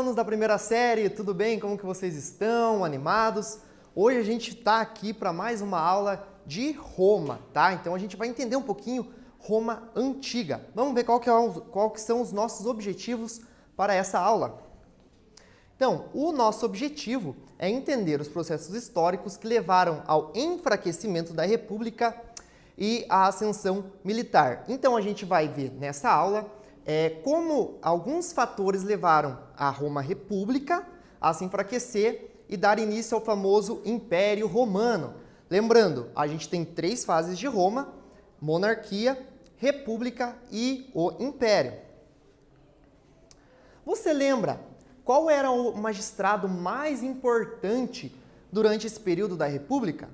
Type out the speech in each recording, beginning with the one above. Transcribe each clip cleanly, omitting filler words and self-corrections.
alunos da primeira série, tudo bem? Como que vocês estão? Animados? Hoje a gente está aqui para mais uma aula de Roma, tá? Então a gente vai entender um pouquinho Roma antiga. Vamos ver qual que são os nossos objetivos para essa aula. Então, o nosso objetivo é entender os processos históricos que levaram ao enfraquecimento da República e à ascensão militar. Então a gente vai ver nessa aula como alguns fatores levaram a Roma República a se enfraquecer e dar início ao famoso Império Romano. Lembrando, a gente tem 3 fases de Roma: monarquia, república e o império. Você lembra qual era o magistrado mais importante durante esse período da República?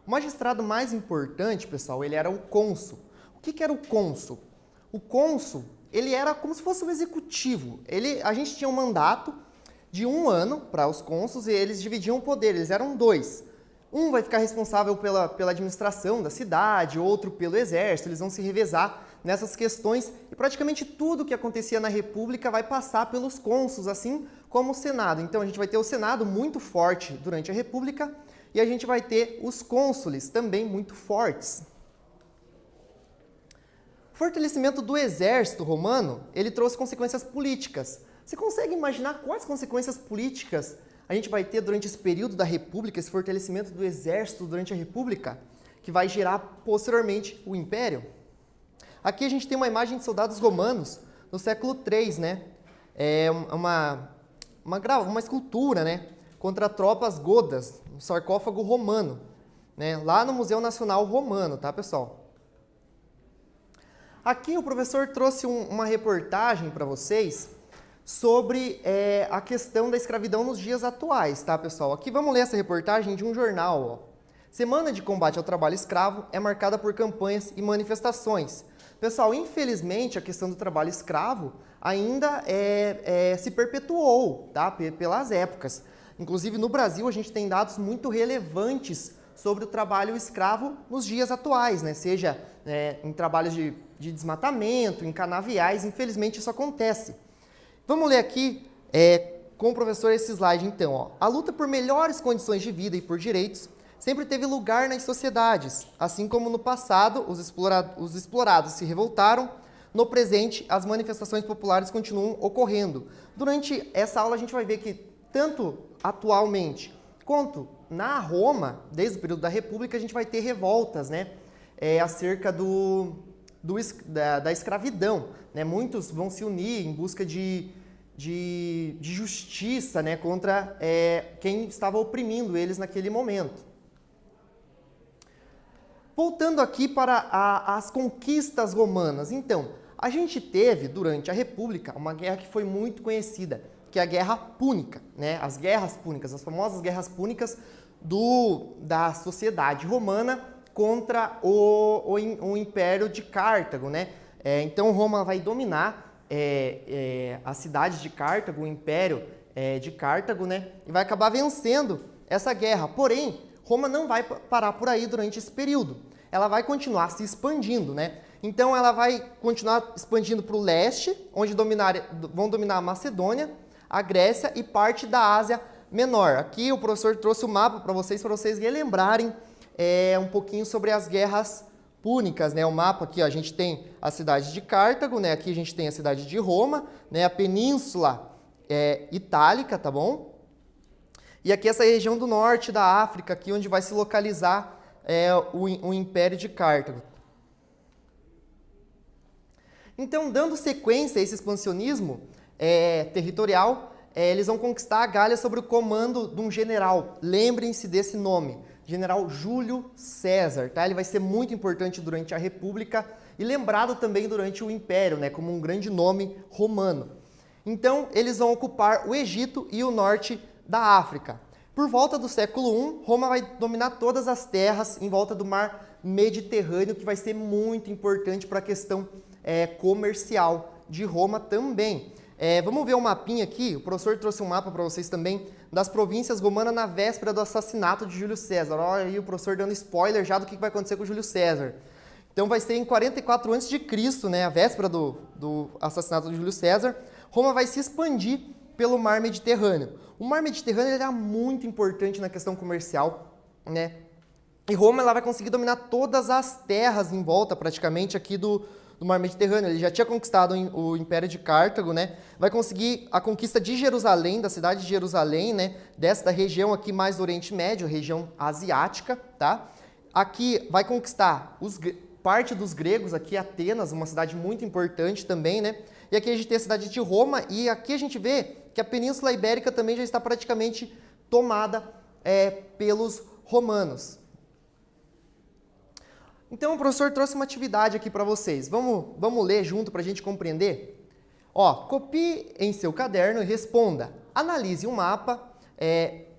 O magistrado mais importante, pessoal, ele era o cônsul. O que era o cônsul? O cônsul, ele era como se fosse um executivo. A gente tinha um mandato de 1 ano para os cônsuls e eles dividiam o poder, eles eram 2. Um vai ficar responsável pela administração da cidade, outro pelo exército, eles vão se revezar nessas questões e praticamente tudo que acontecia na República vai passar pelos cônsuls, assim como o Senado. Então a gente vai ter o Senado muito forte durante a República e a gente vai ter os cônsules também muito fortes. O fortalecimento do exército romano, ele trouxe consequências políticas. Você consegue imaginar quais consequências políticas a gente vai ter durante esse período da República, esse fortalecimento do exército durante a República, que vai gerar posteriormente o Império? Aqui a gente tem uma imagem de soldados romanos no século III, né? É uma escultura, né? Contra tropas godas, um sarcófago romano, né? Lá no Museu Nacional Romano, tá, pessoal? Aqui o professor trouxe uma reportagem para vocês sobre a questão da escravidão nos dias atuais, tá, pessoal? Aqui vamos ler essa reportagem de um jornal, ó. Semana de combate ao trabalho escravo é marcada por campanhas e manifestações. Pessoal, infelizmente, a questão do trabalho escravo ainda se perpetuou, tá, pelas épocas. Inclusive, no Brasil, a gente tem dados muito relevantes sobre o trabalho escravo nos dias atuais, né? Seja em trabalhos de desmatamento, em canaviais, infelizmente isso acontece. Vamos ler aqui com o professor esse slide então. Ó. A luta por melhores condições de vida e por direitos sempre teve lugar nas sociedades. Assim como no passado os explorados se revoltaram, no presente as manifestações populares continuam ocorrendo. Durante essa aula a gente vai ver que tanto atualmente quanto na Roma, desde o período da República, a gente vai ter revoltas, né, acerca da escravidão. Né? Muitos vão se unir em busca de justiça, né, contra quem estava oprimindo eles naquele momento. Voltando aqui para as conquistas romanas. Então, a gente teve, durante a República, uma guerra que foi muito conhecida, que é a Guerra Púnica, né? As Guerras Púnicas, as famosas Guerras Púnicas da sociedade romana contra o Império de Cartago, né? Então, Roma vai dominar a cidade de Cartago, o Império de Cartago, né? E vai acabar vencendo essa guerra. Porém, Roma não vai parar por aí durante esse período. Ela vai continuar se expandindo, né? Então, ela vai continuar expandindo para o leste, onde vão dominar a Macedônia, a Grécia e parte da Ásia Menor. Aqui o professor trouxe o mapa para vocês relembrarem um pouquinho sobre as guerras púnicas, né? O mapa aqui, ó, a gente tem a cidade de Cartago, né? Aqui a gente tem a cidade de Roma, né? A península itálica, tá bom? E aqui essa região do norte da África, aqui onde vai se localizar o Império de Cartago. Então, dando sequência a esse expansionismo territorial, eles vão conquistar a Gália sob o comando de um general. Lembrem-se desse nome, General Júlio César. Tá? Ele vai ser muito importante durante a República e lembrado também durante o Império, né, como um grande nome romano. Então, eles vão ocupar o Egito e o norte da África. Por volta do século I, Roma vai dominar todas as terras em volta do mar Mediterrâneo, que vai ser muito importante para a questão comercial de Roma também. Vamos ver um mapinha aqui, o professor trouxe um mapa para vocês também, das províncias romanas na véspera do assassinato de Júlio César. Olha aí o professor dando spoiler já do que vai acontecer com Júlio César. Então vai ser em 44 a.C., né, a véspera do assassinato de Júlio César. Roma vai se expandir pelo mar Mediterrâneo. O mar Mediterrâneo ele era muito importante na questão comercial, né? E Roma ela vai conseguir dominar todas as terras em volta, praticamente, aqui do mar Mediterrâneo. Ele já tinha conquistado o Império de Cartago, né? Vai conseguir a conquista de Jerusalém, da cidade de Jerusalém, né? Desta região aqui mais do Oriente Médio, região asiática, tá? Aqui vai conquistar parte dos gregos, aqui Atenas, uma cidade muito importante também, né? E aqui a gente tem a cidade de Roma, e aqui a gente vê que a Península Ibérica também já está praticamente tomada pelos romanos. Então o professor trouxe uma atividade aqui para vocês. Vamos ler junto para a gente compreender? Ó, copie em seu caderno e responda. Analise um mapa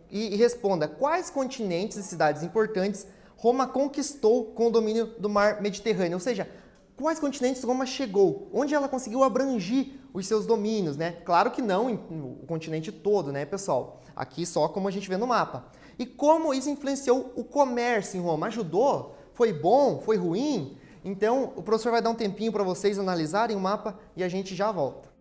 e responda quais continentes e cidades importantes Roma conquistou com o domínio do mar Mediterrâneo. Ou seja, quais continentes Roma chegou? Onde ela conseguiu abrangir os seus domínios, né? Claro que não o continente todo, né, pessoal? Aqui só como a gente vê no mapa. E como isso influenciou o comércio em Roma? Ajudou? Foi bom? Foi ruim? Então, o professor vai dar um tempinho para vocês analisarem o mapa e a gente já volta.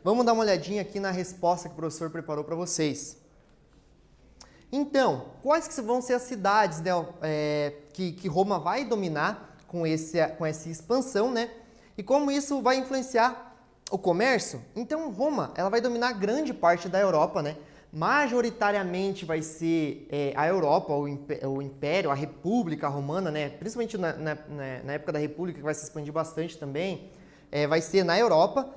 Vamos dar uma olhadinha aqui na resposta que o professor preparou para vocês. Então, quais que vão ser as cidades, né, que Roma vai dominar com essa expansão, né? E como isso vai influenciar o comércio? Então, Roma ela vai dominar grande parte da Europa, né? Majoritariamente vai ser a Europa, o Império, a República Romana, né? Principalmente na época da República, que vai se expandir bastante também, vai ser na Europa.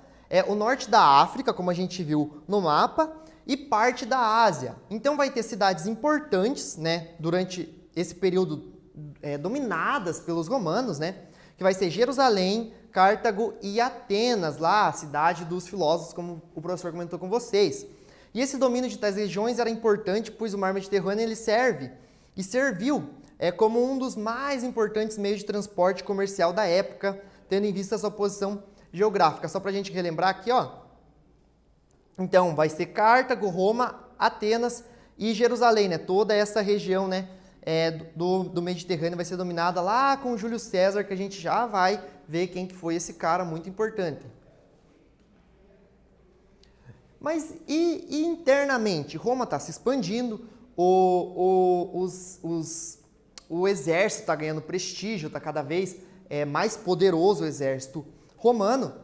O norte da África, como a gente viu no mapa, e parte da Ásia. Então vai ter cidades importantes, né, durante esse período dominadas pelos romanos, né, que vai ser Jerusalém, Cartago e Atenas, lá a cidade dos filósofos, como o professor comentou com vocês. E esse domínio de tais regiões era importante, pois o mar Mediterrâneo ele serviu como um dos mais importantes meios de transporte comercial da época, tendo em vista a sua posição geográfica. Só para a gente relembrar aqui, ó. Então, vai ser Cartago, Roma, Atenas e Jerusalém, né? Toda essa região, né, do Mediterrâneo vai ser dominada lá com Júlio César, que a gente já vai ver quem que foi esse cara muito importante. Mas e internamente? Roma está se expandindo, o exército está ganhando prestígio, está cada vez mais poderoso o exército romano.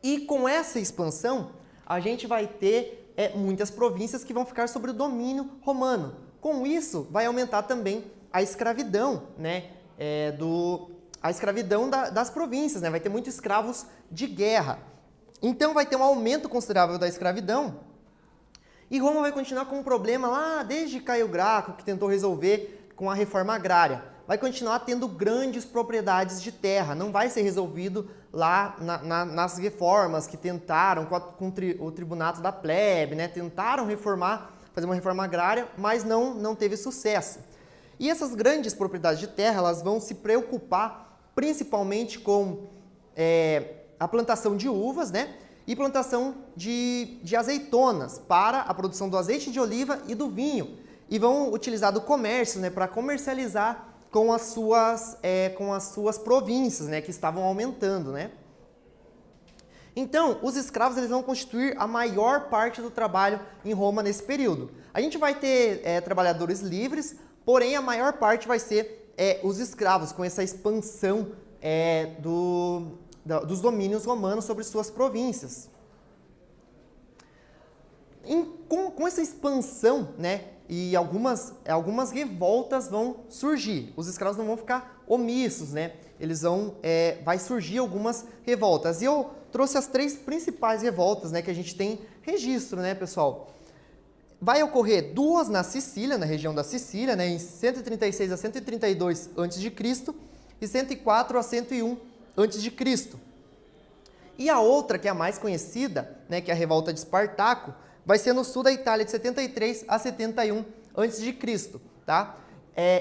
E com essa expansão, a gente vai ter muitas províncias que vão ficar sob o domínio romano. Com isso, vai aumentar também a escravidão, né? A escravidão das províncias, né? Vai ter muitos escravos de guerra. Então vai ter um aumento considerável da escravidão e Roma vai continuar com um problema lá desde Caio Graco, que tentou resolver com a reforma agrária. Vai continuar tendo grandes propriedades de terra, não vai ser resolvido lá nas reformas que tentaram com o tribunato da plebe, né? Tentaram fazer uma reforma agrária, mas não teve sucesso. E essas grandes propriedades de terra, elas vão se preocupar principalmente com a plantação de uvas, né? E plantação de azeitonas para a produção do azeite de oliva e do vinho. E vão utilizar do comércio, né, para comercializar com as suas províncias, né, que estavam aumentando, né? Então, os escravos eles vão constituir a maior parte do trabalho em Roma nesse período. A gente vai ter trabalhadores livres, porém a maior parte vai ser os escravos, com essa expansão dos domínios romanos sobre suas províncias. Com essa expansão, né, e algumas revoltas vão surgir. Os escravos não vão ficar omissos, né? Vai surgir algumas revoltas. E eu trouxe as 3 principais revoltas, né, que a gente tem registro, né, pessoal? Vai ocorrer 2 na Sicília, na região da Sicília, né, em 136 a 132 a.C. e 104 a 101 a.C. E a outra, que é a mais conhecida, né, que é a revolta de Espartaco, vai ser no sul da Itália, de 73 a 71 a.C., tá?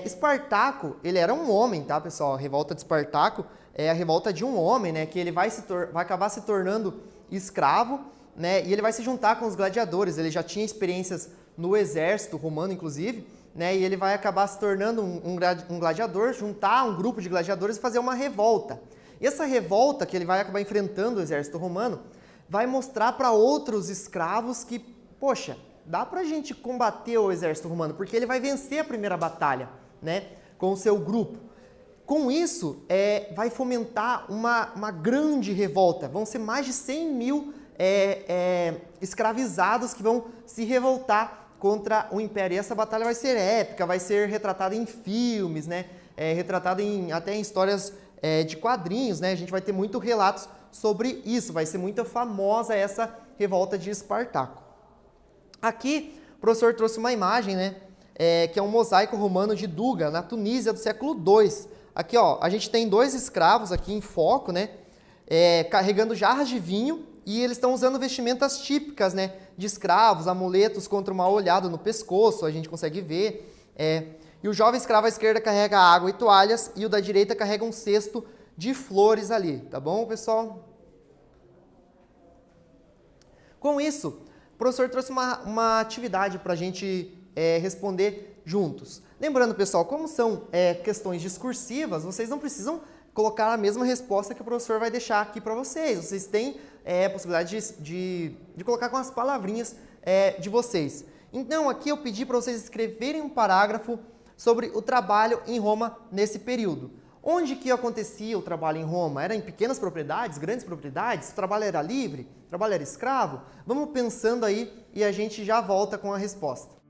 Espartaco, ele era um homem, tá, pessoal? A revolta de Espartaco é a revolta de um homem, né, que ele vai acabar se tornando escravo, né, e ele vai se juntar com os gladiadores. Ele já tinha experiências no exército romano, inclusive, né, e ele vai acabar se tornando um gladiador, juntar um grupo de gladiadores e fazer uma revolta. E essa revolta, que ele vai acabar enfrentando o exército romano, vai mostrar para outros escravos que, poxa, dá pra gente combater o exército romano, porque ele vai vencer a primeira batalha, né, com o seu grupo. Com isso, vai fomentar uma grande revolta. Vão ser mais de 100 mil escravizados que vão se revoltar contra o Império. E essa batalha vai ser épica, vai ser retratada em filmes, né, retratada até em histórias de quadrinhos, né? A gente vai ter muitos relatos sobre isso. Vai ser muito famosa essa revolta de Espartaco. Aqui, o professor trouxe uma imagem, né, que é um mosaico romano de Duga, na Tunísia, do século II. Aqui, ó, a gente tem 2 escravos aqui em foco, né, carregando jarras de vinho, e eles estão usando vestimentas típicas, né, de escravos, amuletos contra o mal olhado no pescoço, a gente consegue ver. E o jovem escravo à esquerda carrega água e toalhas, e o da direita carrega um cesto de flores ali, tá bom, pessoal? Com isso, o professor trouxe uma atividade para a gente responder juntos. Lembrando, pessoal, como são questões discursivas, vocês não precisam colocar a mesma resposta que o professor vai deixar aqui para vocês. Vocês têm a possibilidade de colocar com as palavrinhas de vocês. Então, aqui eu pedi para vocês escreverem um parágrafo sobre o trabalho em Roma nesse período. Onde que acontecia o trabalho em Roma? Era em pequenas propriedades, grandes propriedades? O trabalho era livre? O trabalho era escravo? Vamos pensando aí e a gente já volta com a resposta.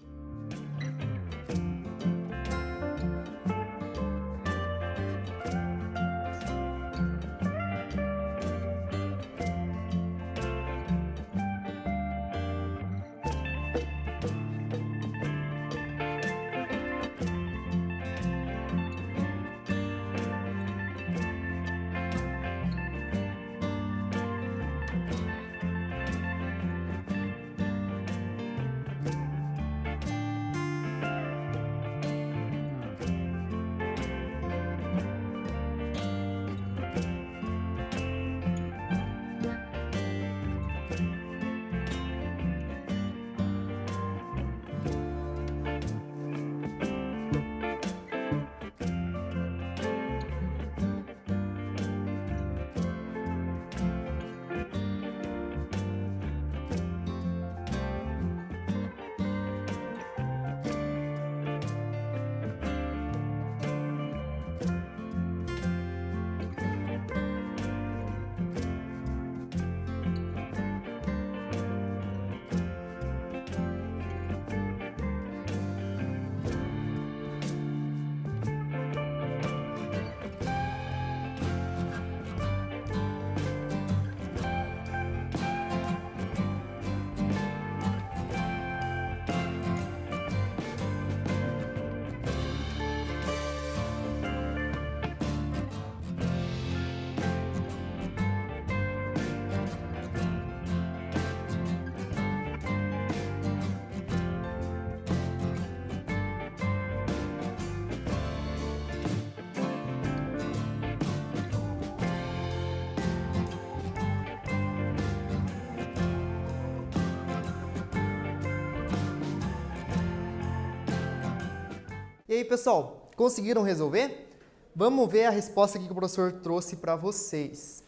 E aí, pessoal, conseguiram resolver? Vamos ver a resposta aqui que o professor trouxe para vocês.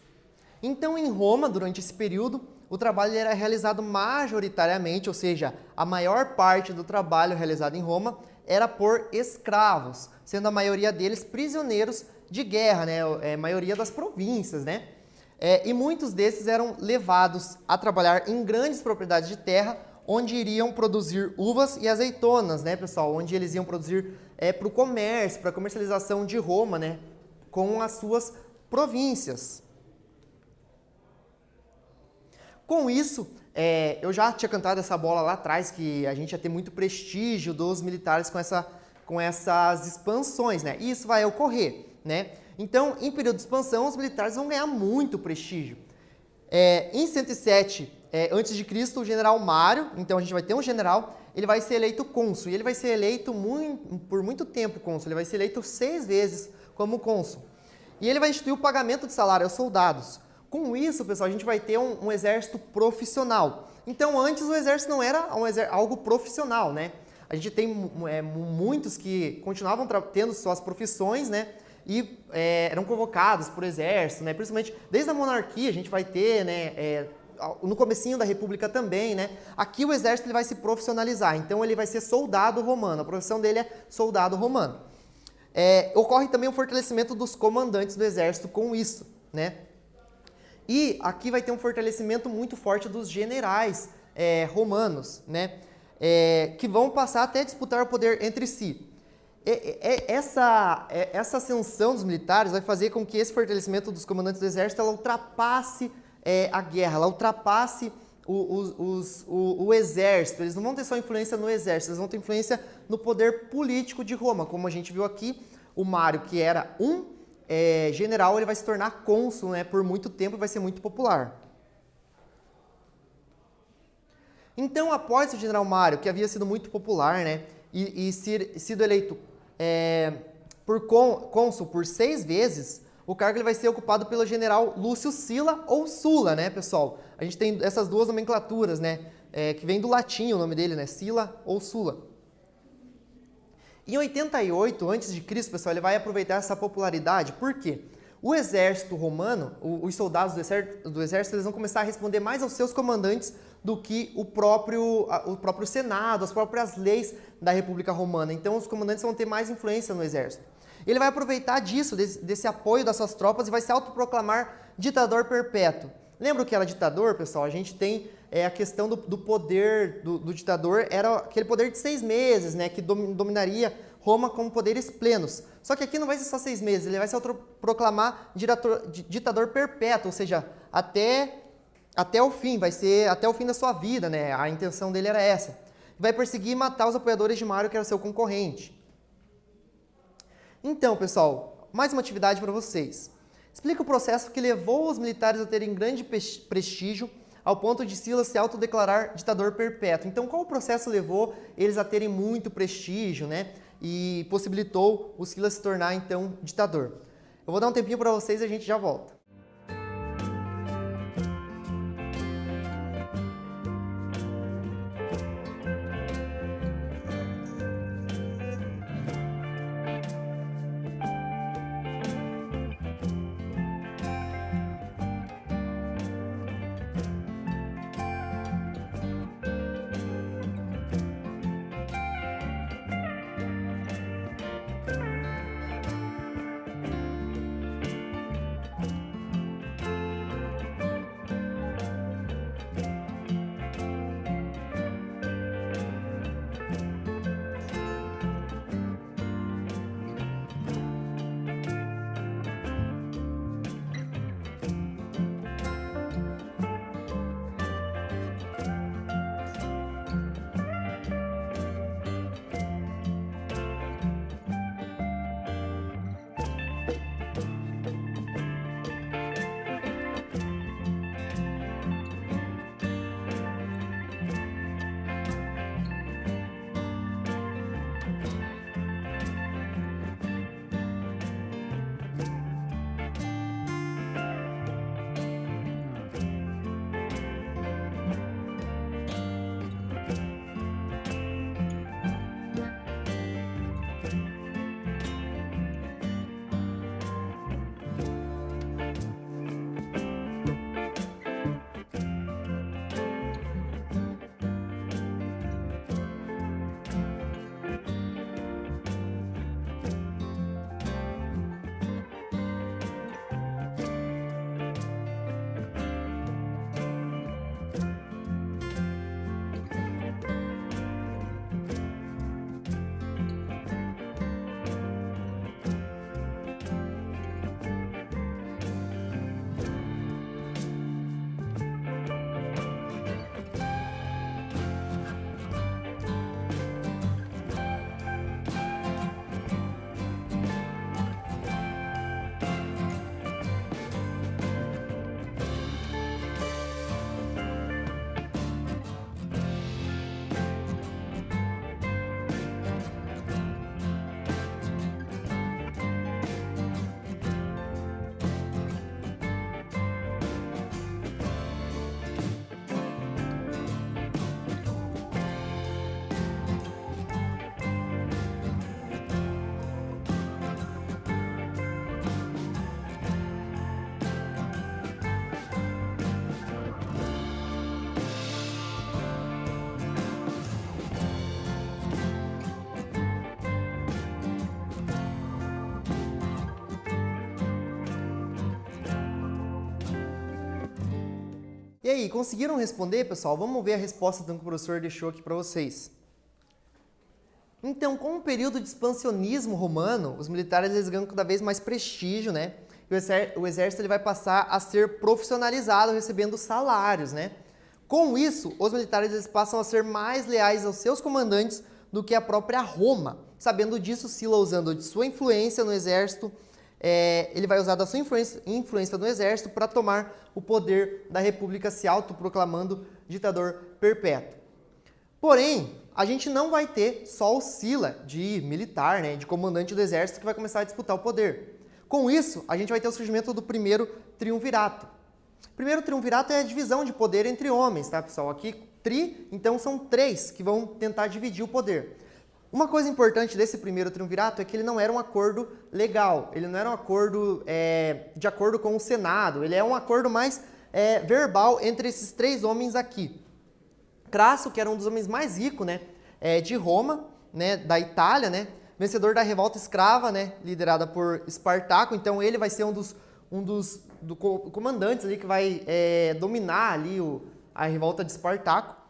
Então, em Roma, durante esse período, o trabalho era realizado majoritariamente, ou seja, a maior parte do trabalho realizado em Roma era por escravos, sendo a maioria deles prisioneiros de guerra, né? A maioria das províncias, né? E muitos desses eram levados a trabalhar em grandes propriedades de terra, onde iriam produzir uvas e azeitonas, né, pessoal? Onde eles iam produzir para o comércio, para a comercialização de Roma, né? Com as suas províncias. Com isso, eu já tinha cantado essa bola lá atrás, que a gente ia ter muito prestígio dos militares com essas expansões, né? E isso vai ocorrer, né? Então, em período de expansão, os militares vão ganhar muito prestígio. Em 107 a.C., o general Mário, então a gente vai ter um general, ele vai ser eleito cônsul, e ele vai ser eleito por muito tempo cônsul, ele vai ser eleito 6 vezes como cônsul. E ele vai instituir o pagamento de salário aos soldados. Com isso, pessoal, a gente vai ter um exército profissional. Então, antes o exército não era algo profissional, né? A gente tem muitos que continuavam tendo suas profissões, né? E eram convocados por exército, né? Principalmente desde a monarquia a gente vai ter, né? No comecinho da república também, né? Aqui o exército ele vai se profissionalizar, então ele vai ser soldado romano, a profissão dele é soldado romano. Ocorre também o fortalecimento dos comandantes do exército com isso, né? E aqui vai ter um fortalecimento muito forte dos generais romanos, né? Que vão passar até a disputar o poder entre si. Essa ascensão dos militares vai fazer com que esse fortalecimento dos comandantes do exército ela ultrapasse a guerra, ela ultrapasse o exército. Eles não vão ter só influência no exército, eles vão ter influência no poder político de Roma. Como a gente viu aqui, o Mário, que era general, ele vai se tornar cônsul, né, por muito tempo e vai ser muito popular. Então, após o general Mário, que havia sido muito popular, né, e sido eleito por cônsul por 6 vezes, o cargo ele vai ser ocupado pelo general Lúcio Sila ou Sula, né, pessoal? A gente tem essas duas nomenclaturas, né, que vem do latim o nome dele, né, Sila ou Sula. Em 88 a.C., pessoal, ele vai aproveitar essa popularidade, por quê? O exército romano, os soldados do exército, eles vão começar a responder mais aos seus comandantes do que o próprio Senado, as próprias leis da República Romana. Então, os comandantes vão ter mais influência no exército. Ele vai aproveitar disso, desse apoio das suas tropas, e vai se autoproclamar ditador perpétuo. Lembra o que era ditador, pessoal? A gente tem a questão do poder do ditador, era aquele poder de 6 meses, né, que dominaria Roma com poderes plenos. Só que aqui não vai ser só 6 meses, ele vai se autoproclamar ditador perpétuo, ou seja, até o fim, vai ser até o fim da sua vida, né? A intenção dele era essa. Vai perseguir e matar os apoiadores de Mário, que era seu concorrente. Então, pessoal, mais uma atividade para vocês. Explica o processo que levou os militares a terem grande prestígio ao ponto de Sila se autodeclarar ditador perpétuo. Então, qual o processo levou eles a terem muito prestígio, né? E possibilitou o Sila se tornar, então, ditador. Eu vou dar um tempinho para vocês e a gente já volta. E aí, conseguiram responder, pessoal? Vamos ver a resposta então, que o professor deixou aqui para vocês. Então, com o período de expansionismo romano, os militares eles ganham cada vez mais prestígio, né? E o exército ele vai passar a ser profissionalizado, recebendo salários, né? Com isso, os militares eles passam a ser mais leais aos seus comandantes do que a própria Roma. Sabendo disso, Sila, usando de sua influência no exército, ele vai usar da sua influência no exército para tomar o poder da república, se autoproclamando ditador perpétuo. Porém, a gente não vai ter só o Sila de militar, né, de comandante do exército, que vai começar a disputar o poder. Com isso, a gente vai ter o surgimento do primeiro triunvirato. O primeiro triunvirato é a divisão de poder entre homens, tá, pessoal? Aqui, então são 3 que vão tentar dividir o poder. Uma coisa importante desse primeiro triunvirato é que ele não era um acordo legal, ele não era um acordo de acordo com o Senado, ele é um acordo mais verbal entre esses 3 homens aqui. Crasso, que era um dos homens mais ricos, né, de Roma, né, da Itália, né, vencedor da revolta escrava, né, liderada por Espartaco, então ele vai ser um dos comandantes ali que vai dominar ali a revolta de Espartaco.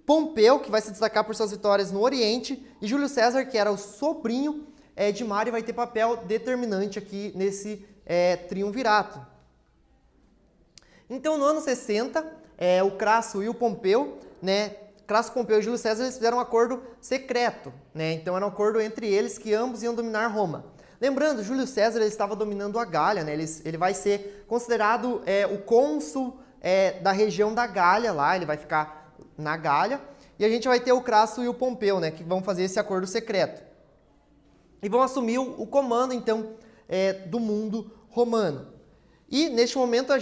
Pompeu, que vai se destacar por suas vitórias no Oriente, e Júlio César, que era o sobrinho de Mário, vai ter papel determinante aqui nesse triunvirato. Então, no ano 60, o Crasso e o Pompeu, né, Crasso, Pompeu e Júlio César, eles fizeram um acordo secreto, né, então era um acordo entre eles que ambos iam dominar Roma. Lembrando, Júlio César ele estava dominando a Gália, né, ele vai ser considerado o cônsul da região da Gália lá, ele vai ficar na Gália, e a gente vai ter o Crasso e o Pompeu, né, que vão fazer esse acordo secreto. E vão assumir o comando, então, do mundo romano. E, neste momento,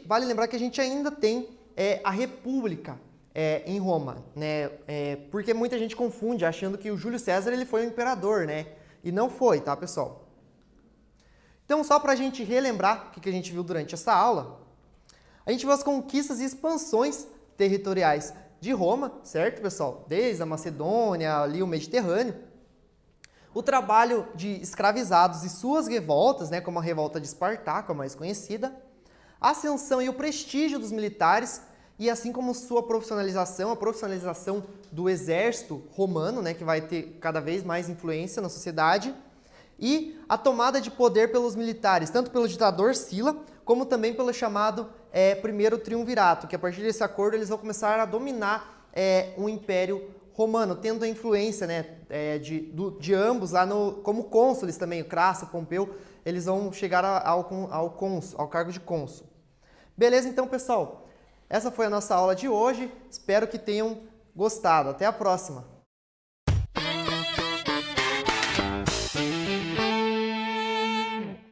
vale lembrar que a gente ainda tem a República em Roma, né, porque muita gente confunde, achando que o Júlio César ele foi o imperador, né, e não foi, tá, pessoal? Então, só para a gente relembrar o que a gente viu durante essa aula, a gente viu as conquistas e expansões territoriais de Roma, certo, pessoal? Desde a Macedônia, ali o Mediterrâneo. O trabalho de escravizados e suas revoltas, né, como a revolta de Espartaco, a mais conhecida. A ascensão e o prestígio dos militares, e assim como sua profissionalização, a profissionalização do exército romano, né, que vai ter cada vez mais influência na sociedade. E a tomada de poder pelos militares, tanto pelo ditador Sila, como também pelo chamado primeiro triunvirato, que a partir desse acordo eles vão começar a dominar o Império Romano, tendo a influência, né, de ambos lá como cônsules também, o Crasso, o Pompeu, eles vão chegar ao cargo de cônsul. Beleza, então, pessoal? Essa foi a nossa aula de hoje, espero que tenham gostado. Até a próxima!